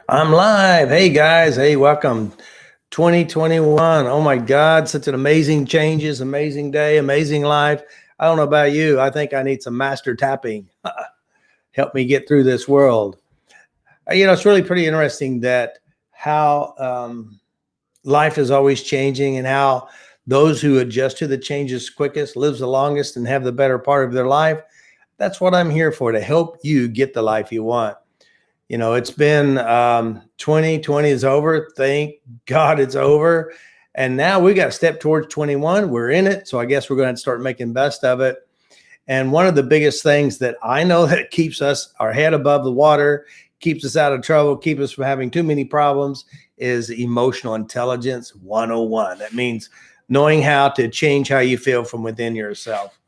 I'm live. Hey guys. Hey, welcome. 2021. Oh my God, such an amazing changes, amazing day, amazing life. I don't know about you. I think I need some master tapping. Help me get through this world. It's really pretty interesting that how life is always changing and how those who adjust to the changes quickest lives the longest and have the better part of their life. That's what I'm here for, to help you get the life you want. It's been 2020 is over. Thank God it's over. And now we got to step towards 21. We're in it. So I guess we're going to start making best of it. And one of the biggest things that I know that keeps us our head above the water, keeps us out of trouble, keeps us from having too many problems is emotional intelligence 101. That means knowing how to change how you feel from within yourself.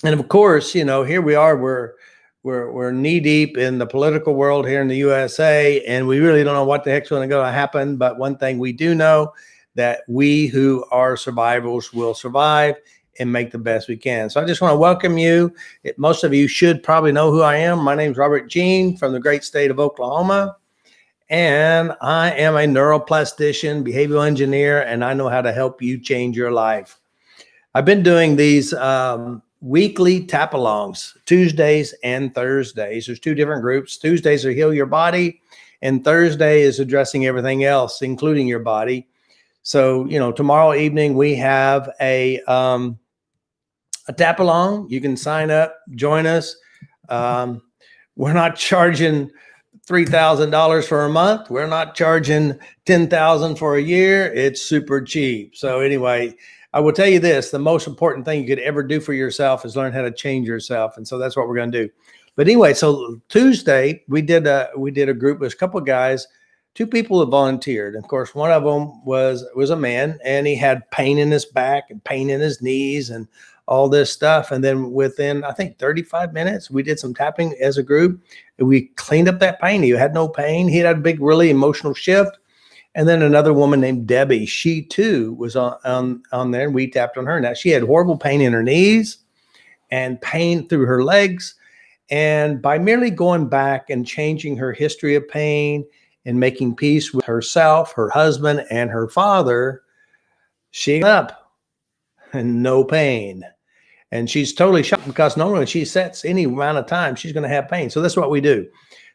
And of course, here we are, we're knee deep in the political world here in the USA, and we really don't know what the heck's going to happen. But one thing we do know, that we who are survivors will survive and make the best we can. So I just want to welcome you. Most of you should probably know who I am. My name's Robert Jean from the great state of Oklahoma, and I am a neuroplastician, behavioral engineer, and I know how to help you change your life. I've been doing these weekly tap-alongs, Tuesdays and Thursdays. There's two different groups. Tuesdays are heal your body, and Thursday is addressing everything else, including your body. So, tomorrow evening we have a tap-along. You can sign up, join us. We're not charging $3,000 for a month. We're not charging $10,000 for a year. It's super cheap. So anyway, I will tell you this, the most important thing you could ever do for yourself is learn how to change yourself. And so that's what we're going to do. But anyway, so Tuesday we did a group with a couple of guys, two people that volunteered. And of course, one of them was a man, and he had pain in his back and pain in his knees and all this stuff. And then within, I think 35 minutes, we did some tapping as a group, and we cleaned up that pain. He had no pain. He had a big, really emotional shift. And then another woman named Debbie, she too was on there, and we tapped on her. Now, she had horrible pain in her knees and pain through her legs. And by merely going back and changing her history of pain and making peace with herself, her husband, and her father, she got up and no pain. And she's totally shocked, because normally when she sets any amount of time, she's going to have pain. So that's what we do.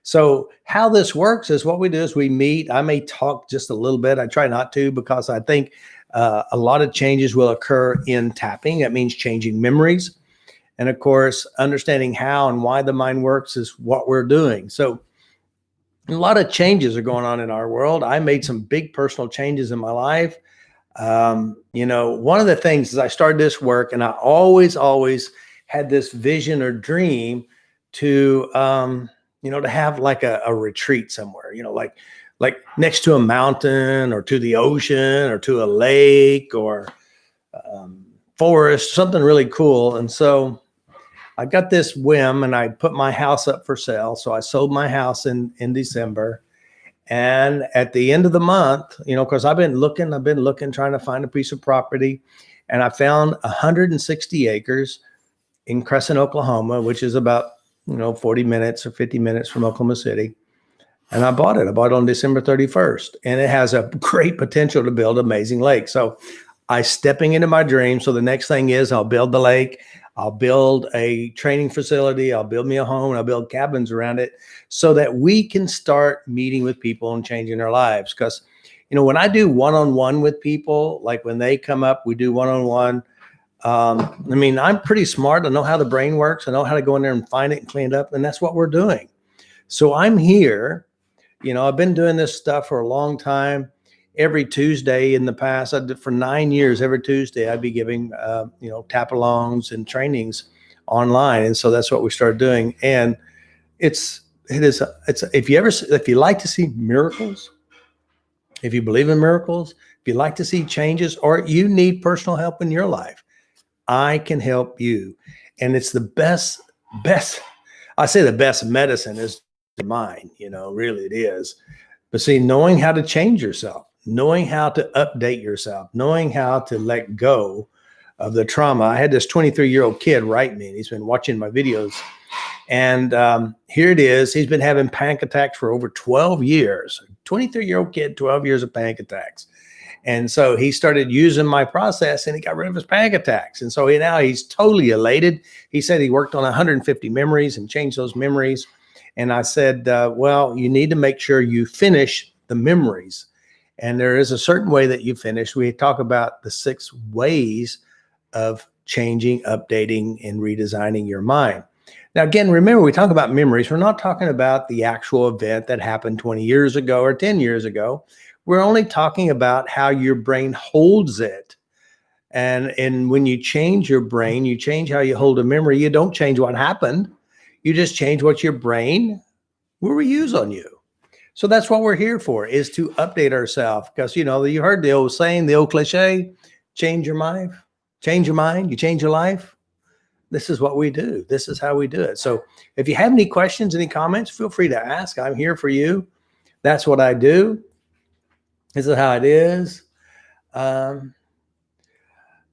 So how this works is, what we do is we meet. I may talk just a little bit. I try not to, because I think a lot of changes will occur in tapping. That means changing memories. And of course, understanding how and why the mind works is what we're doing. So a lot of changes are going on in our world. I made some big personal changes in my life. One of the things is, I started this work, and I always had this vision or dream to, to have like a retreat somewhere, like next to a mountain or to the ocean or to a lake or forest, something really cool. And so I got this whim, and I put my house up for sale. So I sold my house in December. And at the end of the month, because I've been looking, trying to find a piece of property, and I found 160 acres in Crescent, Oklahoma, which is about 40 minutes or 50 minutes from Oklahoma City. And I bought it. I bought it on December 31st. And it has a great potential to build an amazing lake. So I stepping into my dream. So the next thing is, I'll build the lake. I'll build a training facility. I'll build me a home, and I'll build cabins around it, so that we can start meeting with people and changing their lives. Because, when I do one-on-one with people, like when they come up, we do one-on-one. I'm pretty smart. I know how the brain works. I know how to go in there and find it and clean it up. And that's what we're doing. So I'm here. I've been doing this stuff for a long time. Every Tuesday in the past, I did for 9 years, every Tuesday, I'd be giving, tap-alongs and trainings online. And so that's what we started doing. And it's if you like to see miracles, if you believe in miracles, if you like to see changes, or you need personal help in your life, I can help you. And it's the best, I say the best medicine is the mind, really it is. But see, knowing how to change yourself, knowing how to update yourself, knowing how to let go of the trauma. I had this 23-year-old kid write me, and he's been watching my videos. And here it is. He's been having panic attacks for over 12 years. 23-year-old kid, 12 years of panic attacks. And so he started using my process, and he got rid of his panic attacks. And so now he's totally elated. He said he worked on 150 memories and changed those memories. And I said, well, you need to make sure you finish the memories. And there is a certain way that you finish. We talk about the 6 ways of changing, updating, and redesigning your mind. Now, again, remember, we talk about memories. We're not talking about the actual event that happened 20 years ago or 10 years ago. We're only talking about how your brain holds it. And when you change your brain, you change how you hold a memory. You don't change what happened. You just change what your brain will reuse on you. So that's what we're here for, is to update ourselves. Because, you heard the old saying, the old cliche, change your mind, you change your life. This is what we do. This is how we do it. So if you have any questions, any comments, feel free to ask. I'm here for you. That's what I do. This is how it is. And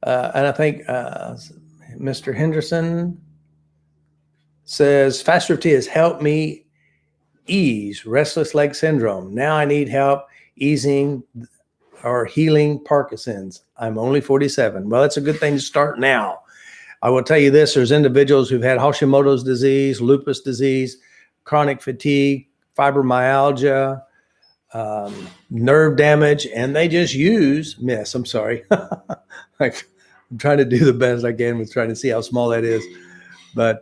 I think Mr. Henderson says, Faster Tea has helped me ease restless leg syndrome. Now I need help easing or healing Parkinson's. I'm only 47. Well, that's a good thing to start now. I will tell you this, there's individuals who've had Hashimoto's disease, lupus disease, chronic fatigue, fibromyalgia, nerve damage, and they just use mess. I'm sorry. I'm trying to do the best I can with trying to see how small that is. But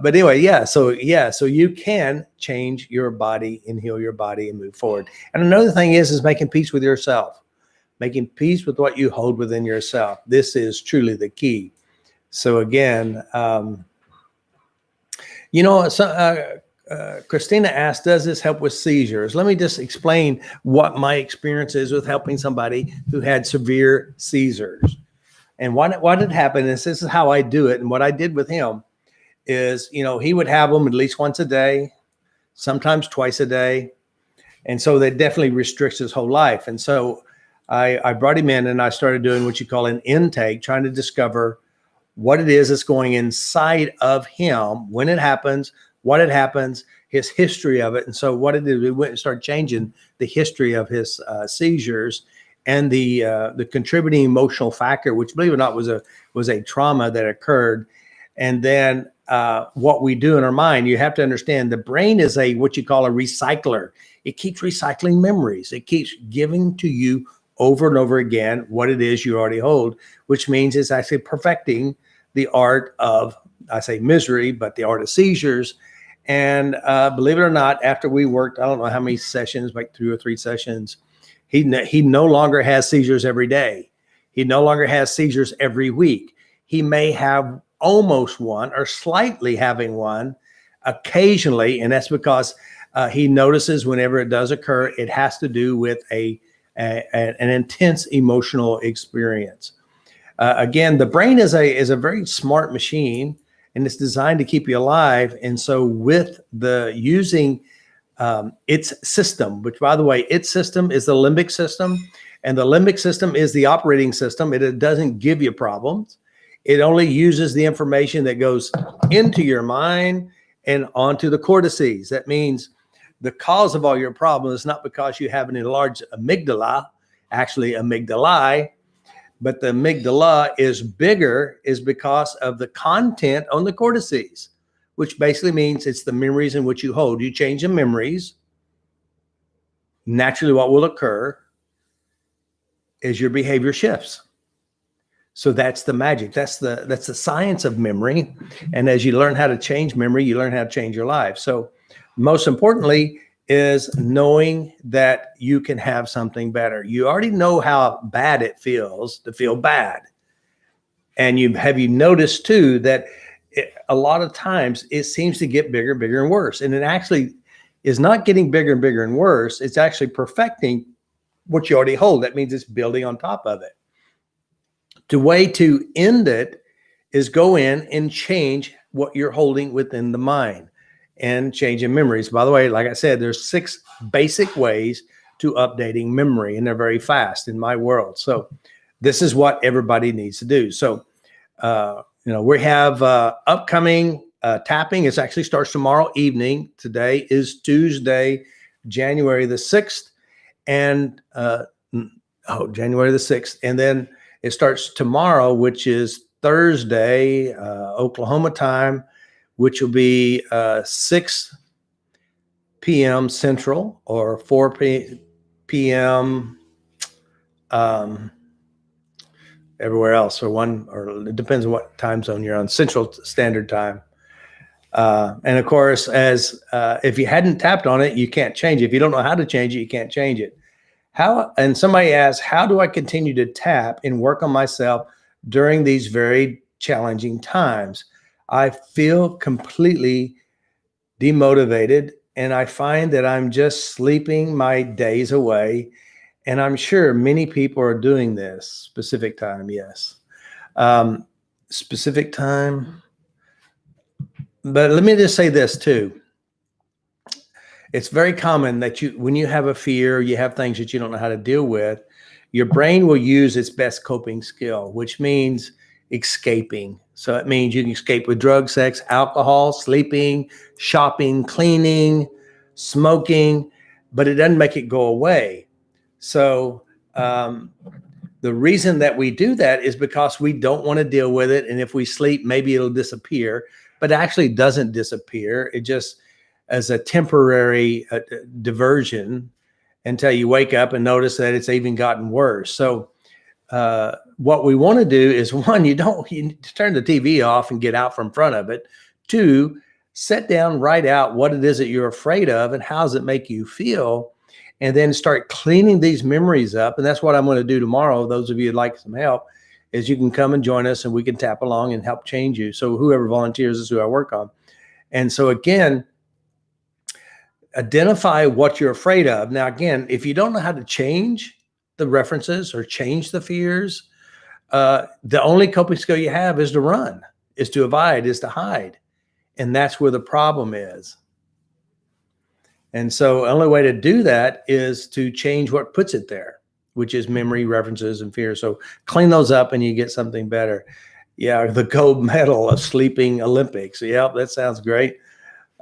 anyway, so you can change your body and heal your body and move forward. And another thing is making peace with yourself, making peace with what you hold within yourself. This is truly the key. So again, Christina asked, does this help with seizures? Let me just explain what my experience is with helping somebody who had severe seizures. And what had happened is, this is how I do it. And what I did with him is, he would have them at least once a day, sometimes twice a day. And so that definitely restricts his whole life. And so I brought him in and I started doing what you call an intake, trying to discover what it is that's going inside of him, when it happens, what it happens, his history of it. And so what it is, we went and started changing the history of his seizures and the contributing emotional factor, which, believe it or not, was a trauma that occurred. And then what we do in our mind, you have to understand, the brain is what you call a recycler. It keeps recycling memories. It keeps giving to you over and over again what it is you already hold, which means it's actually perfecting the art of, I say misery, but the art of seizures. And believe it or not, after we worked, I don't know how many sessions, like 2 or 3 sessions, he no longer has seizures every day. He no longer has seizures every week. He may have almost one or slightly having one occasionally, and that's because he notices whenever it does occur, it has to do with an intense emotional experience. Again, the brain is a very smart machine, and it's designed to keep you alive. And so with the using its system, which, by the way, its system is the limbic system, and the limbic system is the operating system. It doesn't give you problems. It only uses the information that goes into your mind and onto the cortices. That means the cause of all your problems is not because you have an enlarged amygdala, actually amygdalae, but the amygdala is bigger is because of the content on the cortices, which basically means it's the memories in which you hold. You change the memories. Naturally, what will occur is your behavior shifts. So that's the magic. That's the science of memory. And as you learn how to change memory, you learn how to change your life. So most importantly is knowing that you can have something better. You already know how bad it feels to feel bad. And you noticed too that a lot of times it seems to get bigger, bigger and worse. And it actually is not getting bigger and bigger and worse. It's actually perfecting what you already hold. That means it's building on top of it. The way to end it is go in and change what you're holding within the mind and changing memories. By the way, like I said, there's 6 basic ways to updating memory, and they're very fast in my world. So this is what everybody needs to do. So, we have upcoming tapping. It actually starts tomorrow evening. Today is Tuesday, January the 6th. And January the 6th. And then it starts tomorrow, which is Thursday, Oklahoma time, which will be 6 p.m. Central or 4 p.m. Everywhere else, or it depends on what time zone you're on, Central Standard Time. And of course, as if you hadn't tapped on it, you can't change it. If you don't know how to change it, you can't change it. And somebody asked, how do I continue to tap and work on myself during these very challenging times? I feel completely demotivated, and I find that I'm just sleeping my days away. And I'm sure many people are doing this. Specific time, yes. Specific time. But let me just say this too. It's very common that when you have a fear, you have things that you don't know how to deal with, your brain will use its best coping skill, which means escaping. So it means you can escape with drugs, sex, alcohol, sleeping, shopping, cleaning, smoking, but it doesn't make it go away. So the reason that we do that is because we don't want to deal with it. And if we sleep, maybe it'll disappear, but it actually doesn't disappear. It just as a temporary diversion until you wake up and notice that it's even gotten worse. So what we want to do is, one, you turn the TV off and get out from front of it. Two, sit down, write out what it is that you're afraid of and how does it make you feel, and then start cleaning these memories up. And that's what I'm going to do tomorrow. Those of you who'd like some help, is you can come and join us and we can tap along and help change you. So whoever volunteers is who I work on. And so again, identify what you're afraid of. Now, again, if you don't know how to change the references or change the fears, the only coping skill you have is to run, is to avoid, is to hide. And that's where the problem is. And so the only way to do that is to change what puts it there, which is memory, references, and fear. So clean those up and you get something better. Yeah, the gold medal of sleeping Olympics. Yeah, that sounds great.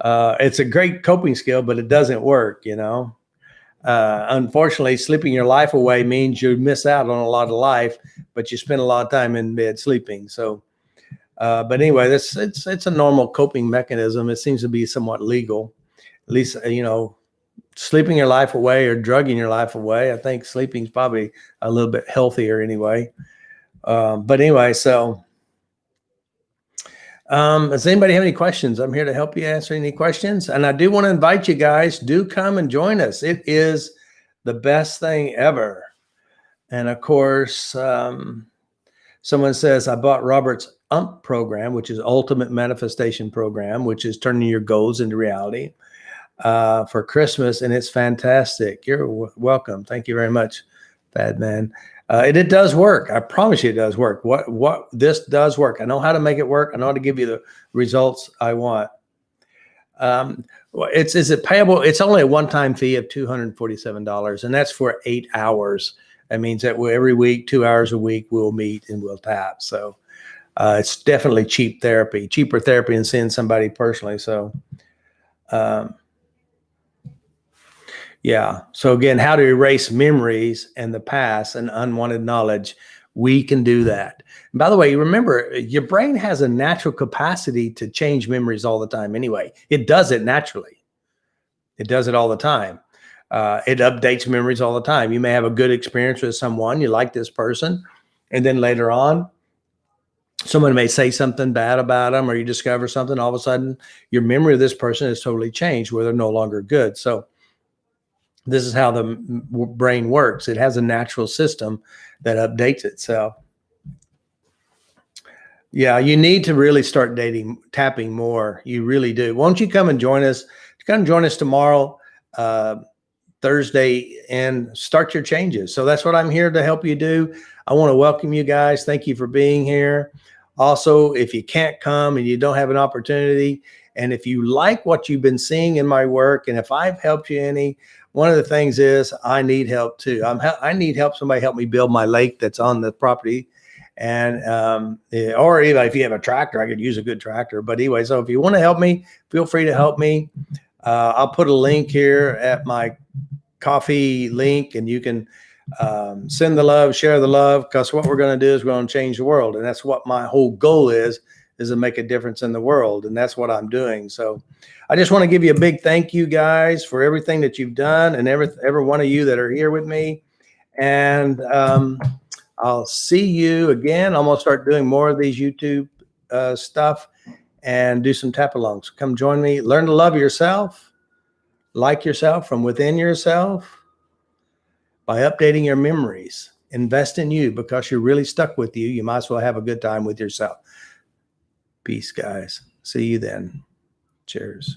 It's a great coping skill, but it doesn't work, Unfortunately, sleeping your life away means you miss out on a lot of life, but you spend a lot of time in bed sleeping. So, but anyway, it's a normal coping mechanism. It seems to be somewhat legal, at least, sleeping your life away or drugging your life away. I think sleeping is probably a little bit healthier anyway. But anyway, so does anybody have any questions? I'm here to help you answer any questions. And I do want to invite you guys, do come and join us. It is the best thing ever. And of course, someone says, I bought Robert's UMP program, which is Ultimate Manifestation Program, which is turning your goals into reality, for Christmas. And it's fantastic. You're welcome. Thank you very much, Bad Man. It does work. I promise you it does work. What this does work. I know how to make it work. I know how to give you the results I want. Is it payable? It's only a one-time fee of $247, and that's for 8 hours. That means that every week, 2 hours a week, we'll meet and we'll tap. So it's definitely cheaper therapy than seeing somebody personally. So yeah. So again, how to erase memories and the past and unwanted knowledge. We can do that. And by the way, remember, your brain has a natural capacity to change memories all the time anyway. It does it naturally. It does it all the time. It updates memories all the time. You may have a good experience with someone. You like this person. And then later on, someone may say something bad about them, or you discover something. All of a sudden, your memory of this person has totally changed where they're no longer good. So this is how the brain works. It has a natural system that updates itself. Yeah, you need to really start tapping more. You really do. Won't you come and join us? Come join us tomorrow, Thursday, and start your changes. So that's what I'm here to help you do. I want to welcome you guys. Thank you for being here. Also, if you can't come and you don't have an opportunity, And if you like what you've been seeing in my work, and if I've helped you any, one of the things is I need help too. I need help. Somebody help me build my lake that's on the property. And or even if you have a tractor, I could use a good tractor. But anyway, so if you want to help me, feel free to help me. I'll put a link here at my coffee link, and you can send the love, share the love, because what we're going to do is we're going to change the world. And that's what my whole goal is to make a difference in the world. And that's what I'm doing. So I just want to give you a big thank you guys for everything that you've done, and every one of you that are here with me. And I'll see you again. I'm going to start doing more of these YouTube stuff and do some tap-alongs. Come join me. Learn to love yourself, like yourself from within yourself by updating your memories. Invest in you, because you're really stuck with you. You might as well have a good time with yourself. Peace, guys. See you then. Cheers.